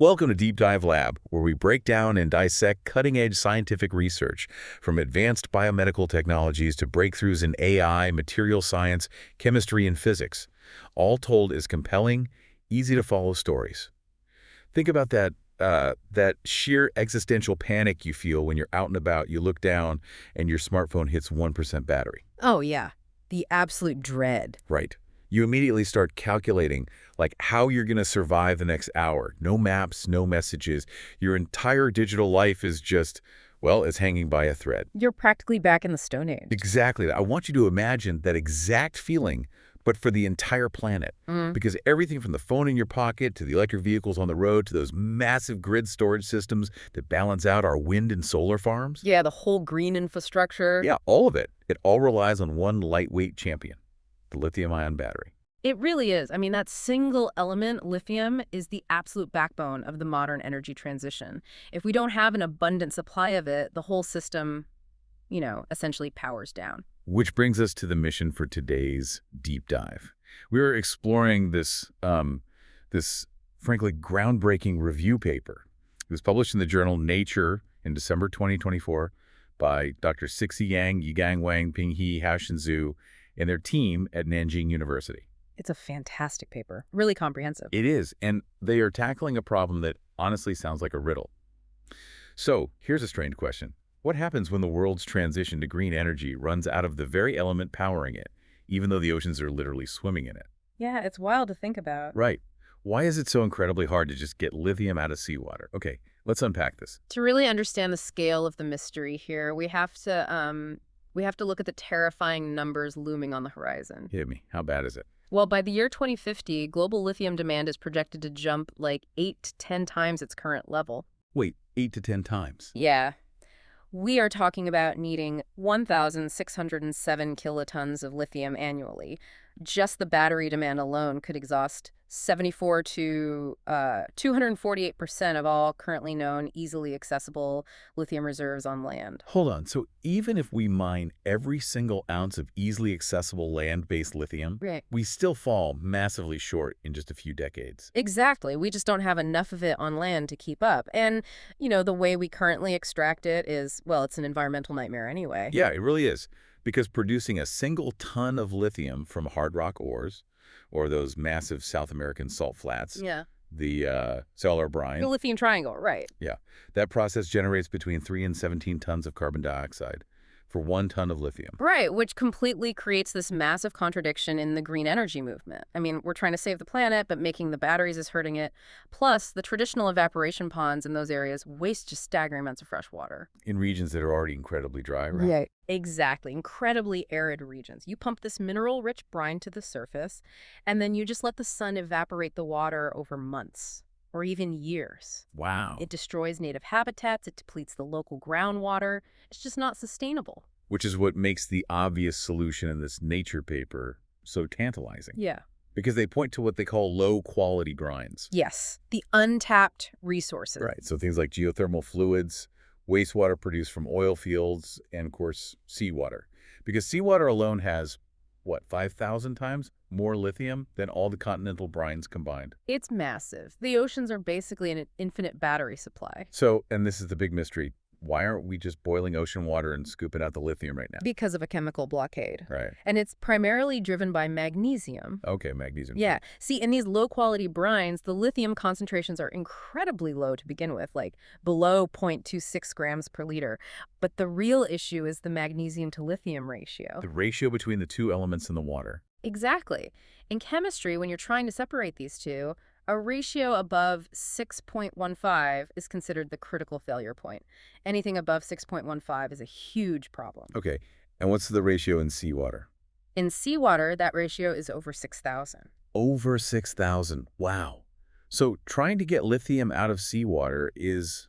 Welcome to Deep Dive Lab, where we break down and dissect cutting-edge scientific research, from advanced biomedical technologies to breakthroughs in AI, material science, chemistry, and physics, all told as compelling, easy-to-follow stories. Think about that sheer existential panic you feel when you're out and about, you look down, and your smartphone hits 1% battery. Oh, yeah. The absolute dread. Right. You immediately start calculating like how you're going to survive the next hour. No maps, no messages. Your entire digital life is just, well, it's hanging by a thread. You're practically back in the Stone Age. Exactly. I want you to imagine that exact feeling, but for the entire planet. Mm. Because everything from the phone in your pocket to the electric vehicles on the road to those massive grid storage systems that balance out our wind and solar farms. Yeah, the whole green infrastructure. Yeah, all of it. It all relies on one lightweight champion, the lithium-ion battery. It really is. I mean, that single element, lithium, is the absolute backbone of the modern energy transition. If we don't have an abundant supply of it, the whole system, essentially powers down. Which brings us to the mission for today's deep dive. We are exploring this frankly groundbreaking review paper. It was published in the journal Nature in December 2024 by Dr. Sixi Yang, Yigang Wang, Pinghe Haoshan Zhu, and their team at Nanjing University. It's a fantastic paper, really comprehensive. It is, and they are tackling a problem that honestly sounds like a riddle. So here's a strange question. What happens when the world's transition to green energy runs out of the very element powering it, even though the oceans are literally swimming in it? Yeah, it's wild to think about. Right. Why is it so incredibly hard to just get lithium out of seawater? Okay, let's unpack this. To really understand the scale of the mystery here, we have to look at the terrifying numbers looming on the horizon. Hit me. How bad is it? Well, by the year 2050, global lithium demand is projected to jump like 8 to 10 times its current level. Wait, 8 to 10 times? Yeah. We are talking about needing 1,607 kilotons of lithium annually. Just the battery demand alone could exhaust 74 to 248% of all currently known easily accessible lithium reserves on land. Hold on. So even if we mine every single ounce of easily accessible land-based lithium, Right. we still fall massively short in just a few decades. Exactly. We just don't have enough of it on land to keep up. And, the way we currently extract it is, well, it's an environmental nightmare anyway. Yeah, it really is. Because producing a single ton of lithium from hard rock ores, or those massive South American salt flats, Yeah. the solar brine, The lithium triangle, right. yeah, that process generates between 3 and 17 tons of carbon dioxide for 1 ton of lithium. Right, which completely creates this massive contradiction in the green energy movement. I mean, we're trying to save the planet, but making the batteries is hurting it. Plus, the traditional evaporation ponds in those areas waste just staggering amounts of fresh water. In regions that are already incredibly dry, right? Exactly. Incredibly arid regions. You pump this mineral-rich brine to the surface, and then you just let the sun evaporate the water over months or even years. Wow. It destroys native habitats, it depletes the local groundwater. It's just not sustainable. Which is what makes the obvious solution in this Nature paper so tantalizing. Yeah. Because they point to what they call low-quality brines. Yes, the untapped resources. Right, so things like geothermal fluids, wastewater produced from oil fields, and, of course, seawater. Because seawater alone has, 5,000 times more lithium than all the continental brines combined. It's massive. The oceans are basically an infinite battery supply. So, and this is the big mystery, why aren't we just boiling ocean water and scooping out the lithium right now? Because of a chemical blockade. Right. And it's primarily driven by magnesium. Okay, magnesium. Yeah. See, in these low-quality brines, the lithium concentrations are incredibly low to begin with, like below 0.26 grams per liter. But the real issue is the magnesium to lithium ratio. The ratio between the two elements in the water. Exactly. In chemistry, when you're trying to separate these two, a ratio above 6.15 is considered the critical failure point. Anything above 6.15 is a huge problem. Okay, and what's the ratio in seawater? In seawater, that ratio is over 6,000. Over 6,000. Wow. So trying to get lithium out of seawater is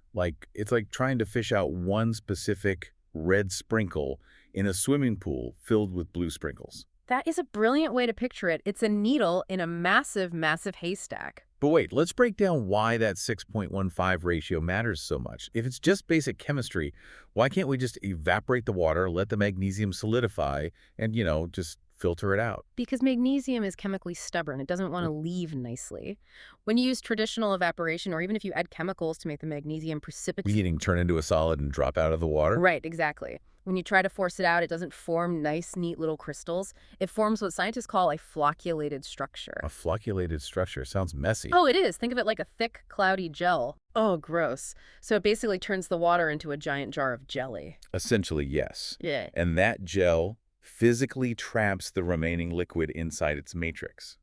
it's like trying to fish out one specific red sprinkle in a swimming pool filled with blue sprinkles. That is a brilliant way to picture it. It's a needle in a massive, massive haystack. But wait, let's break down why that 6.15 ratio matters so much. If it's just basic chemistry, why can't we just evaporate the water, let the magnesium solidify, and, just filter it out. Because magnesium is chemically stubborn. It doesn't want to leave nicely. When you use traditional evaporation, or even if you add chemicals to make the magnesium precipitate. Meaning turn into a solid and drop out of the water? Right, exactly. When you try to force it out, it doesn't form nice, neat little crystals. It forms what scientists call a flocculated structure. A flocculated structure. Sounds messy. Oh, it is. Think of it like a thick, cloudy gel. Oh, gross. So it basically turns the water into a giant jar of jelly. Essentially, yes. Yeah. And that gel physically traps the remaining liquid inside its matrix.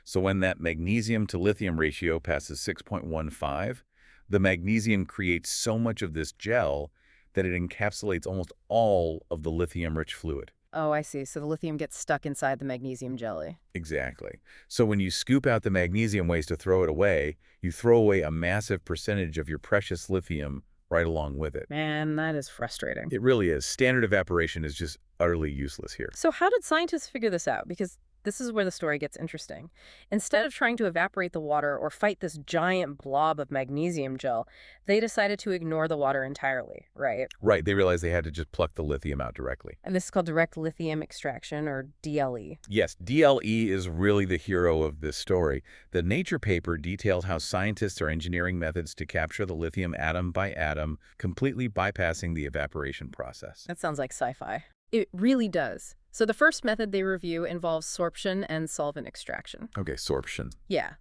So when that magnesium to lithium ratio passes 6.15, the magnesium creates so much of this gel that it encapsulates almost all of the lithium-rich fluid. Oh, I see. So the lithium gets stuck inside the magnesium jelly. Exactly. So when you scoop out the magnesium waste to throw it away, you throw away a massive percentage of your precious lithium right along with it. Man, that is frustrating. It really is. Standard evaporation is just utterly useless here. So how did scientists figure this out? Because this is where the story gets interesting. Instead of trying to evaporate the water or fight this giant blob of magnesium gel, they decided to ignore the water entirely, right? Right, they realized they had to just pluck the lithium out directly. And this is called Direct Lithium Extraction, or DLE. Yes, DLE is really the hero of this story. The Nature paper detailed how scientists are engineering methods to capture the lithium atom by atom, completely bypassing the evaporation process. That sounds like sci-fi. It really does. So the first method they review involves sorption and solvent extraction. Okay, sorption. Yeah.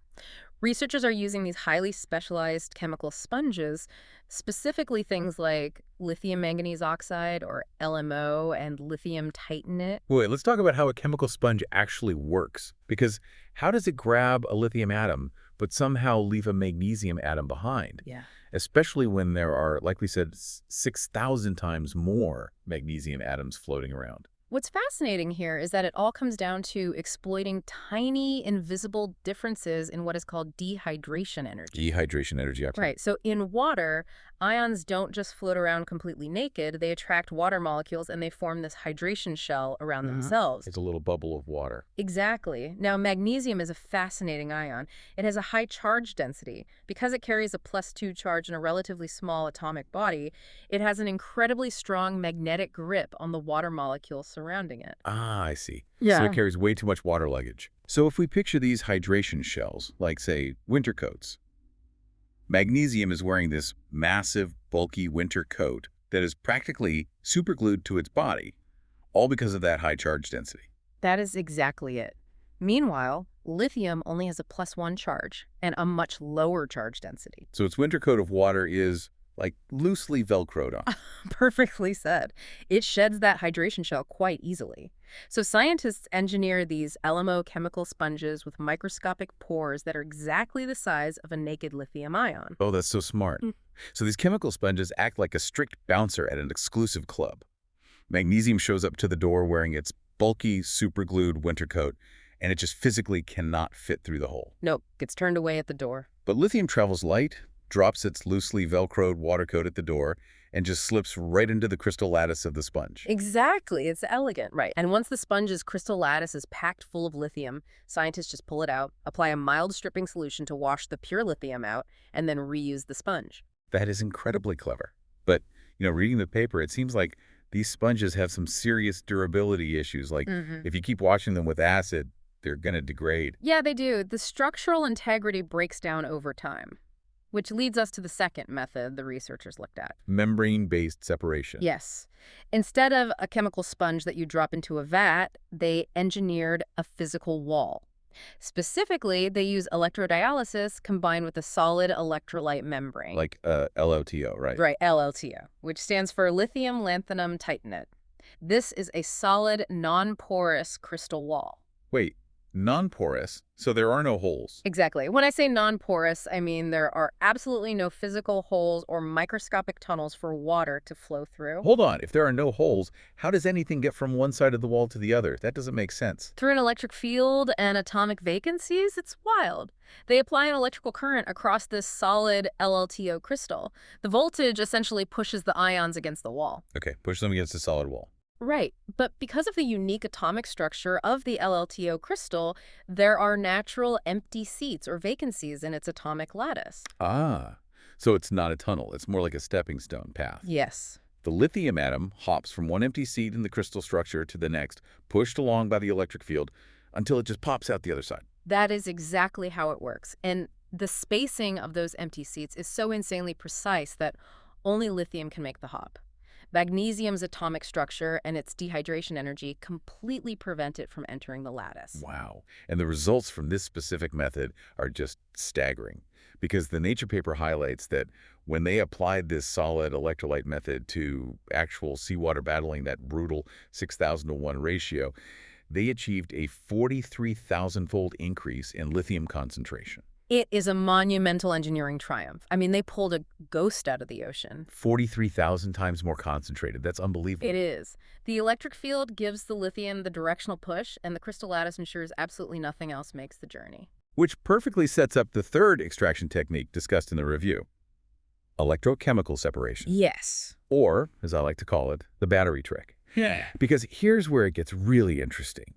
Researchers are using these highly specialized chemical sponges, specifically things like lithium manganese oxide, or LMO, and lithium titanate. Wait, let's talk about how a chemical sponge actually works. Because how does it grab a lithium atom, but somehow leave a magnesium atom behind? Yeah. Especially when there are, like we said, 6,000 times more magnesium atoms floating around. What's fascinating here is that it all comes down to exploiting tiny, invisible differences in what is called dehydration energy. Dehydration energy. Right. So in water, ions don't just float around completely naked. They attract water molecules and they form this hydration shell around themselves. It's a little bubble of water. Exactly. Now, magnesium is a fascinating ion. It has a high charge density. Because it carries a +2 charge in a relatively small atomic body, it has an incredibly strong magnetic grip on the water molecules surrounding it. Ah, I see. Yeah. So it carries way too much water luggage. So if we picture these hydration shells, like, say, winter coats, magnesium is wearing this massive, bulky winter coat that is practically superglued to its body, all because of that high charge density. That is exactly it. Meanwhile, lithium only has a +1 charge and a much lower charge density. So its winter coat of water is, like, loosely Velcroed on. Perfectly said. It sheds that hydration shell quite easily. So scientists engineer these LMO chemical sponges with microscopic pores that are exactly the size of a naked lithium ion. Oh, that's so smart. So these chemical sponges act like a strict bouncer at an exclusive club. Magnesium shows up to the door wearing its bulky, superglued winter coat, and it just physically cannot fit through the hole. Nope, gets turned away at the door. But lithium travels light, drops its loosely Velcroed water coat at the door, and just slips right into the crystal lattice of the sponge. Exactly. It's elegant, right? And once the sponge's crystal lattice is packed full of lithium, scientists just pull it out, apply a mild stripping solution to wash the pure lithium out, and then reuse the sponge. That is incredibly clever. But, reading the paper, it seems like these sponges have some serious durability issues. Like, if you keep washing them with acid, they're going to degrade. Yeah, they do. The structural integrity breaks down over time, which leads us to the second method the researchers looked at. Membrane-based separation. Yes. Instead of a chemical sponge that you drop into a vat, they engineered a physical wall. Specifically, they use electrodialysis combined with a solid electrolyte membrane. Like LOTO, right? Right, LLTO, which stands for lithium lanthanum titanate. This is a solid, non-porous crystal wall. Wait, non-porous, so there are no holes. Exactly. When I say non-porous, I mean there are absolutely no physical holes or microscopic tunnels for water to flow through. Hold on, if there are no holes, how does anything get from one side of the wall to the other? That doesn't make sense. Through an electric field and atomic vacancies, it's wild. They apply an electrical current across this solid LLTO crystal. The voltage essentially pushes the ions against the wall. Okay, push them against the solid wall. Right, but because of the unique atomic structure of the LLTO crystal, there are natural empty seats or vacancies in its atomic lattice. Ah, so it's not a tunnel. It's more like a stepping stone path. Yes. The lithium atom hops from one empty seat in the crystal structure to the next, pushed along by the electric field, until it just pops out the other side. That is exactly how it works. And the spacing of those empty seats is so insanely precise that only lithium can make the hop. Magnesium's atomic structure and its dehydration energy completely prevent it from entering the lattice. Wow. And the results from this specific method are just staggering, because the Nature paper highlights that when they applied this solid electrolyte method to actual seawater battling, that brutal 6,000 to 1 ratio, they achieved a 43,000-fold increase in lithium concentration. It is a monumental engineering triumph. I mean, they pulled a ghost out of the ocean. 43,000 times more concentrated. That's unbelievable. It is. The electric field gives the lithium the directional push, and the crystal lattice ensures absolutely nothing else makes the journey. Which perfectly sets up the third extraction technique discussed in the review: electrochemical separation. Yes. Or, as I like to call it, the battery trick. Yeah. Because here's where it gets really interesting.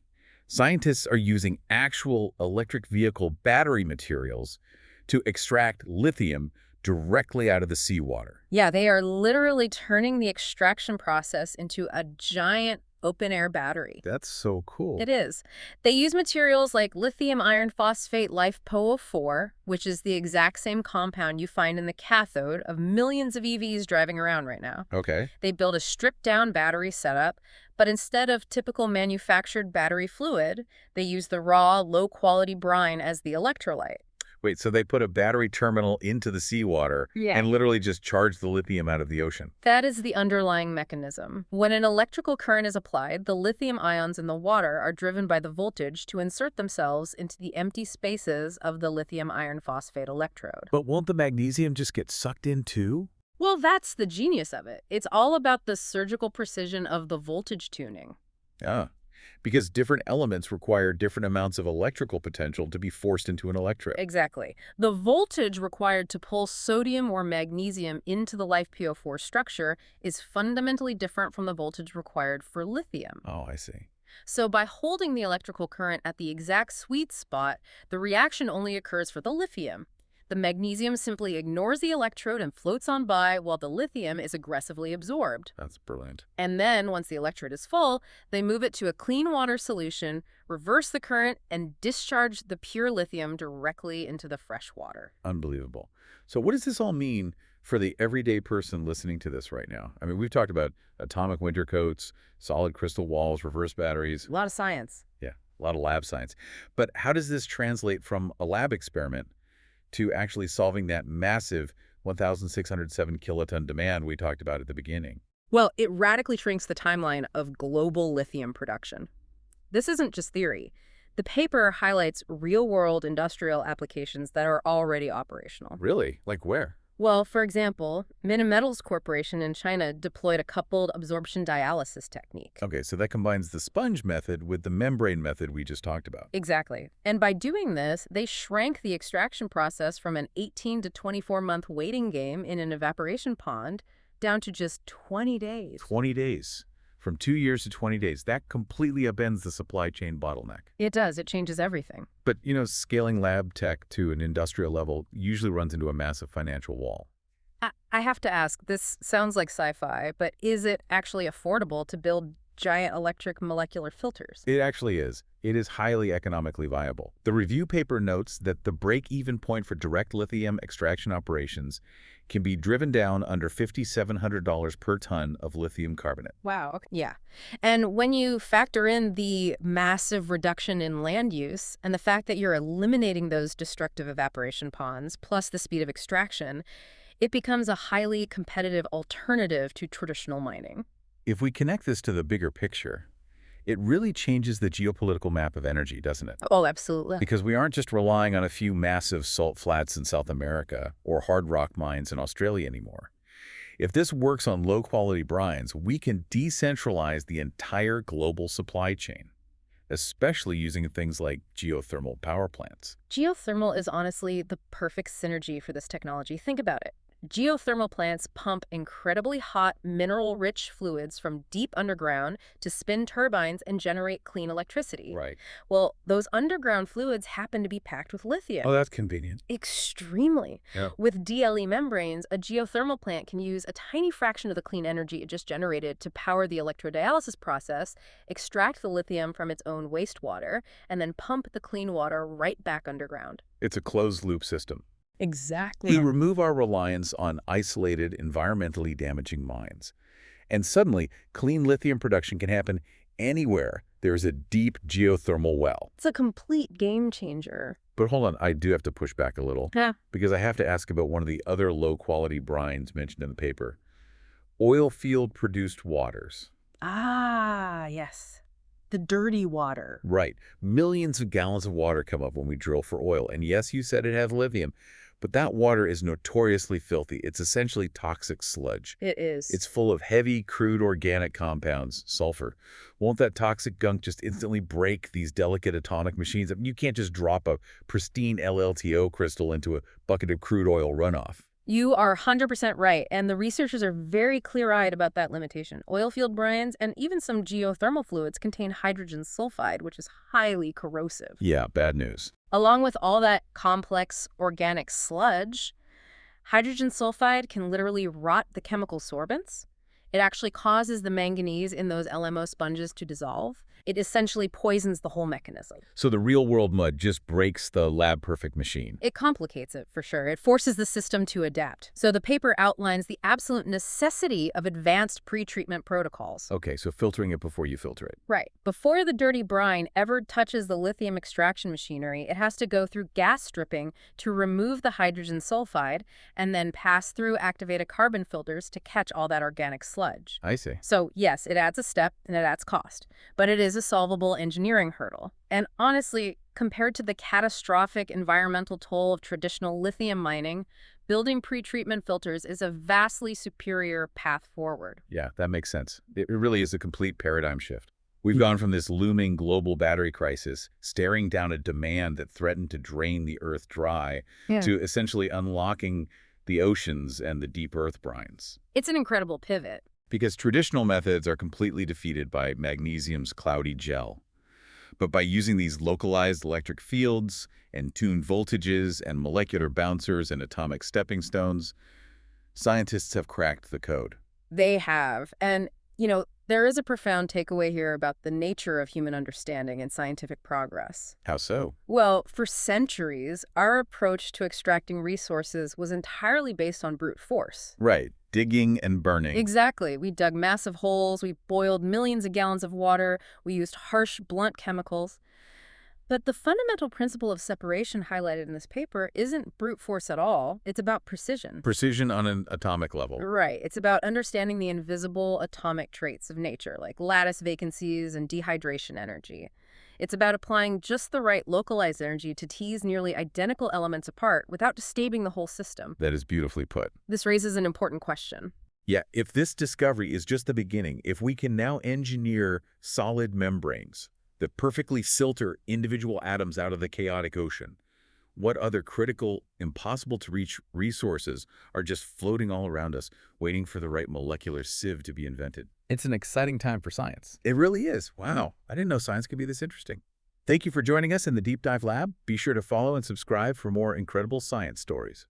Scientists are using actual electric vehicle battery materials to extract lithium directly out of the seawater. Yeah, they are literally turning the extraction process into a giant open-air battery. That's so cool. It is. They use materials like lithium iron phosphate LiFePO4, which is the exact same compound you find in the cathode of millions of EVs driving around right now. Okay. They build a stripped-down battery setup, but instead of typical manufactured battery fluid, they use the raw, low-quality brine as the electrolyte. Wait, so they put a battery terminal into the seawater and literally just charge the lithium out of the ocean? That is the underlying mechanism. When an electrical current is applied, the lithium ions in the water are driven by the voltage to insert themselves into the empty spaces of the lithium iron phosphate electrode. But won't the magnesium just get sucked in too? Well, that's the genius of it. It's all about the surgical precision of the voltage tuning. Ah, because different elements require different amounts of electrical potential to be forced into an electrode. Exactly. The voltage required to pull sodium or magnesium into the LiFePO4 structure is fundamentally different from the voltage required for lithium. Oh, I see. So by holding the electrical current at the exact sweet spot, the reaction only occurs for the lithium. The magnesium simply ignores the electrode and floats on by while the lithium is aggressively absorbed. That's brilliant. And then, once the electrode is full, they move it to a clean water solution, reverse the current, and discharge the pure lithium directly into the fresh water. Unbelievable. So what does this all mean for the everyday person listening to this right now? I mean, we've talked about atomic winter coats, solid crystal walls, reverse batteries. A lot of science. Yeah, a lot of lab science. But how does this translate from a lab experiment to actually solving that massive 1,607 kiloton demand we talked about at the beginning? Well, it radically shrinks the timeline of global lithium production. This isn't just theory. The paper highlights real-world industrial applications that are already operational. Really? Like where? Well, for example, Minimetals Corporation in China deployed a coupled absorption dialysis technique. Okay, so that combines the sponge method with the membrane method we just talked about. Exactly. And by doing this, they shrank the extraction process from an 18 to 24-month waiting game in an evaporation pond down to just 20 days. 20 days. From 2 years to 20 days. That completely upends the supply chain bottleneck. It does. It changes everything. But, you know, scaling lab tech to an industrial level usually runs into a massive financial wall. I have to ask, this sounds like sci-fi, but is it actually affordable to build giant electric molecular filters? It actually is. It is highly economically viable. The review paper notes that the break-even point for direct lithium extraction operations can be driven down under $5,700 per ton of lithium carbonate. Wow. Okay. Yeah. And when you factor in the massive reduction in land use and the fact that you're eliminating those destructive evaporation ponds, plus the speed of extraction, it becomes a highly competitive alternative to traditional mining. If we connect this to the bigger picture, it really changes the geopolitical map of energy, doesn't it? Oh, absolutely. Because we aren't just relying on a few massive salt flats in South America or hard rock mines in Australia anymore. If this works on low-quality brines, we can decentralize the entire global supply chain, especially using things like geothermal power plants. Geothermal is honestly the perfect synergy for this technology. Think about it. Geothermal plants pump incredibly hot, mineral-rich fluids from deep underground to spin turbines and generate clean electricity. Right. Well, those underground fluids happen to be packed with Oh, lithium. that's convenient. Extremely. Yeah. With DLE membranes, a geothermal plant can use a tiny fraction of the clean energy it just generated to power the electrodialysis process, extract the lithium from its own wastewater, and then pump the clean water right back underground. It's a closed-loop system. We Exactly. remove our reliance on isolated, environmentally damaging mines. And suddenly, clean lithium production can happen anywhere there's a deep geothermal well. It's a complete game changer. But hold on, I do have to push back a little, Yeah. because I have to ask about one of the other low-quality brines mentioned in the paper. Oil field-produced waters. Ah, yes. The dirty water. Right. Millions of gallons of water come up when we drill for oil. And yes, you said it has lithium, but that water is notoriously filthy. It's essentially toxic sludge. It is. It's full of heavy, crude organic compounds, sulfur. Won't that toxic gunk just instantly break these delicate atomic machines? I mean, you can't just drop a pristine LLTO crystal into a bucket of crude oil runoff. You are 100% right, and the researchers are very clear-eyed about that limitation. Oilfield brines and even some geothermal fluids contain hydrogen sulfide, which is highly corrosive. Yeah, bad news. Along with all that complex organic sludge, hydrogen sulfide can literally rot the chemical sorbents. It actually causes the manganese in those LMO sponges to dissolve. It essentially poisons the whole mechanism. So the real-world mud just breaks the lab-perfect machine. It complicates it, for sure. It forces the system to adapt. So the paper outlines the absolute necessity of advanced pretreatment protocols. Okay, so filtering it before you filter it. Right. Before the dirty brine ever touches the lithium extraction machinery, it has to go through gas stripping to remove the hydrogen sulfide and then pass through activated carbon filters to catch all that organic sludge. I see. So yes, it adds a step and it adds cost, but it is a solvable engineering hurdle. And honestly, compared to the catastrophic environmental toll of traditional lithium mining, building pretreatment filters is a vastly superior path forward. Yeah, that makes sense. It really is a complete paradigm shift. We've gone from this looming global battery crisis, staring down a demand that threatened to drain the earth dry, to essentially unlocking the oceans and the deep earth brines. It's an incredible pivot. Because traditional methods are completely defeated by magnesium's cloudy gel. But by using these localized electric fields and tuned voltages and molecular bouncers and atomic stepping stones, scientists have cracked the code. They have. And, there is a profound takeaway here about the nature of human understanding and scientific progress. How so? Well, for centuries, our approach to extracting resources was entirely based on brute force. Right. Digging and burning. Exactly. We dug massive holes, we boiled millions of gallons of water, we used harsh, blunt chemicals. But the fundamental principle of separation highlighted in this paper isn't brute force at all. It's about precision. Precision on an atomic level. Right. It's about understanding the invisible atomic traits of nature, like lattice vacancies and dehydration energy. It's about applying just the right localized energy to tease nearly identical elements apart without disturbing the whole system. That is beautifully put. This raises an important question. Yeah, if this discovery is just the beginning, if we can now engineer solid membranes that perfectly filter individual atoms out of the chaotic ocean, what other critical, impossible-to-reach resources are just floating all around us, waiting for the right molecular sieve to be invented? It's an exciting time for science. It really is. Wow. I didn't know science could be this interesting. Thank you for joining us in the Deep Dive Lab. Be sure to follow and subscribe for more incredible science stories.